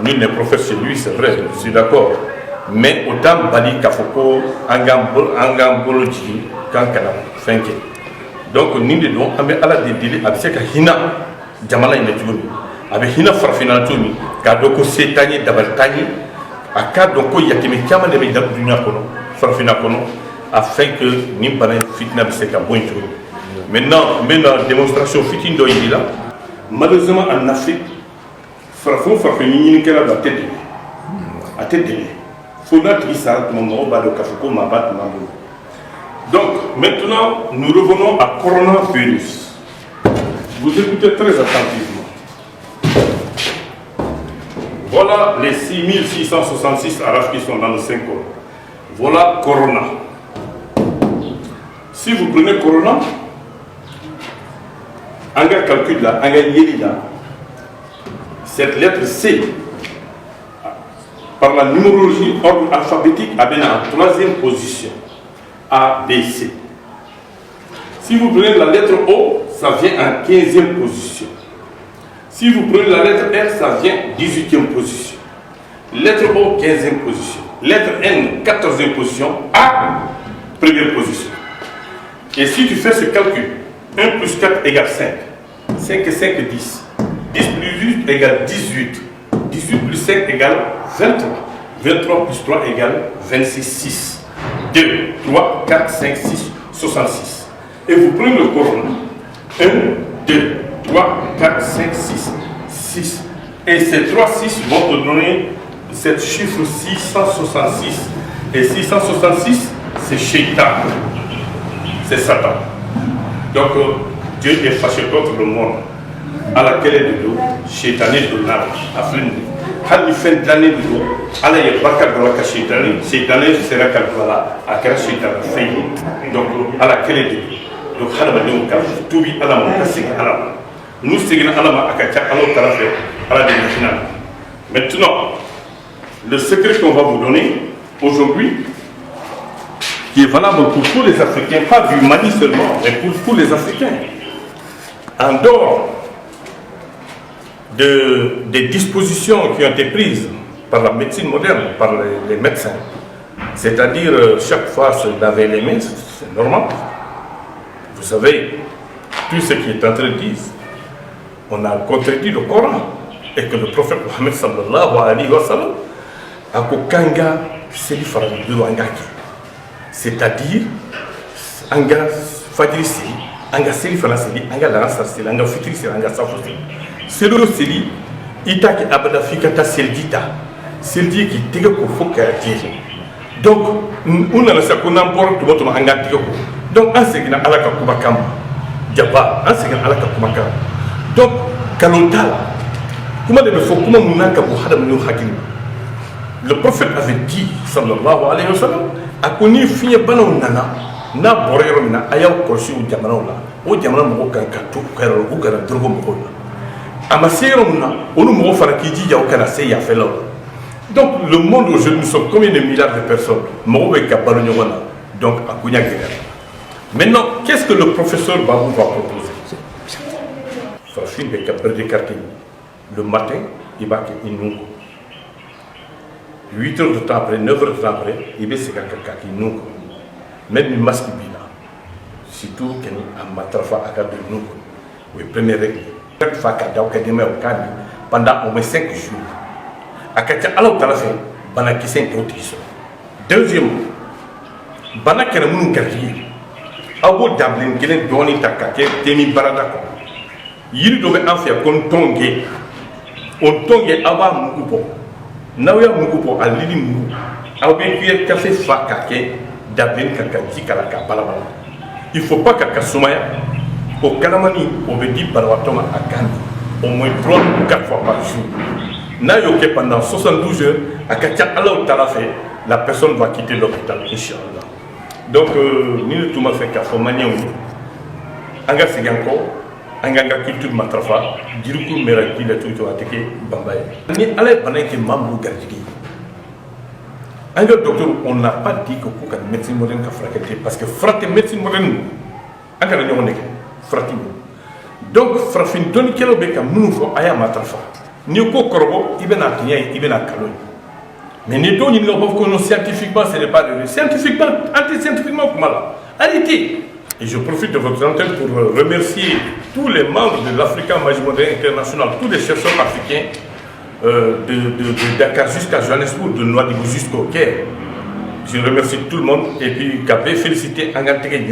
nul n'est prophète chez lui, c'est vrai, je suis d'accord. Mais autant bali kafoko angambolo jigi kan kana fenke. Donc ni de don ambe ala de dili abseka hina jamala ina jumi. Abe hina farfina tumi ka doko setanye dabaltanye aka doko yakimi kama de da dunya kono farfina kono afin que ni bana fitna biseka bonjo. Maintenant démonstration fitin do là. Malheureusement en Afrique farfina ni kala da tête. À tête de Faudra qu'il s'arrête mon nom, donc maintenant nous revenons à coronavirus. Vous écoutez très attentivement. Voilà les 6666 arabes qui sont dans le 5 ans. Voilà Corona. Si vous prenez Corona, un gars calcule là, un gars yéli là, cette lettre C, par la numérologie ordre alphabétique, a bien en 3e position. A, B, C. Si vous prenez la lettre O, ça vient en 15e position. Si vous prenez la lettre R, ça vient 18e position. Lettre O, 15e position. Lettre N, 14e position. A, 1re position. Et si tu fais ce calcul, 1 plus 4 égale 5. 5 et 5 10. 10 plus 8 égale 18. 18 plus 5 égale 23. 23 plus 3 égale 26, 6. 2, 3, 4, 5, 6, 66. Et vous prenez le corona. 1, 2, 3, 4, 5, 6, 6. Et ces 3, 6 vont te donner ce chiffre 666. Et 666, c'est Shaitan. C'est Satan. Donc, Dieu est fâché contre le monde. À laquelle est de l'eau, Shaitan est de l'arbre, à flûte. Hali fin d'année de l'eau, à la yabaka de la Shaitan sera calculé à quel Shaitan fait. Donc, à laquelle est de l'eau. Donc, Halabadou, Toubi, Alama, Kassik, Alama. Nous, c'est que Alama, Akacha, Alo, Tarafé, à la demi-finale. Maintenant, le secret qu'on va vous donner aujourd'hui, qui est valable pour tous les Africains, pas du Mali seulement, mais pour tous les Africains. En dehors des dispositions qui ont été prises par la médecine moderne, par les médecins, c'est-à-dire chaque fois se laver les mains, c'est normal. Vous savez, tout ce qui est en train de dire, on a contredit le Coran et que le prophète Mohammed sallallahu alayhi wa sallam a kokanga seli faradu angaki. C'est-à-dire, anga fadrisi, anga seli faraseli, anga lansaseli, anga futrisi, anga safoseli. C'est le seli, ita ki abada fikata seldita, seldi ki tega ko foka tiri. Donc, on a la sakuna pour tout votre anga tega ko. Donc, un segna alaka kubakam, jaba, un segna alaka kubakam. Donc, kalontala, comment de faut comment munaka bu hadam nu hakim. Le prophète avait dit, sallallahu alayhi wa sallam, a connu fiye banaw nana, na borero mina ayaw korsi u jamanaw la, o jamana mo kan ka to kayro u gara drogo mo ko. Amasero na, onu mo fara ki ji jaw kana se ya felo. Donc le monde aujourd'hui, nous sommes combien de milliards de personnes, mo be ka balo nyona. Donc a kunya gere. Maintenant, qu'est-ce que le professeur Babou va proposer? Farfin be ka perdre karting. Le matin, il va qu'il nous 8 heures de temps après, 9 heures de temps après, il va se faire qui nous. Même une masque bina. Surtout qu'il y a un matrafa à cadre de nous. Oui, première règle. Chaque fois qu'il y a un cadre, pendant au moins 5 jours. À Katia, alors tu as fait, bana qui s'est introduit. Deuxièmement, bana qui a un quartier. Abo Dublin, qui est donné ta kake, temi baradako. Il doit en faire comme tongue. On tongue aba mukupo. Nawya mukupo a lili muku. Abe kuye café fa kake Dublin kaka jikalaka balabala. Il faut pas kaka soumaya. Au Kalamani, on veut dire barawatoma à Gandhi. Au moins 3 ou 4 fois par jour. Nayoke pendant 72 heures, à Katia Allah Tarafé, la personne va quitter l'hôpital, Inch'Allah. Donc, nous tout m'a fait qu'à Fomania, Anga Seganko, Anga culture matrafa, Diruku Meraki, le truc à Teke, Bambaye. Ni allez Banaki Mamou Gardigi. Anga docteur, on n'a pas dit que pour la médecine moderne a frappé, parce que frappé médecine moderne, Anga Nyon frappé. Donc, Frafin Doni Kelobeka Mounfo Aya Matrafa. Ni ko corbeau, il vient à tenir, il vient à calonner. Mais ni toi, ni nous, scientifiquement, ce n'est pas de lui. Scientifiquement, anti-scientifiquement, comment là? Arrêtez. Et je profite de votre antenne pour remercier tous les membres de l'African Majimodin International, tous les chercheurs africains, de Dakar jusqu'à Johannesburg, de Nouadhibou jusqu'au Caire. Je remercie tout le monde et puis Capé, féliciter Anganté.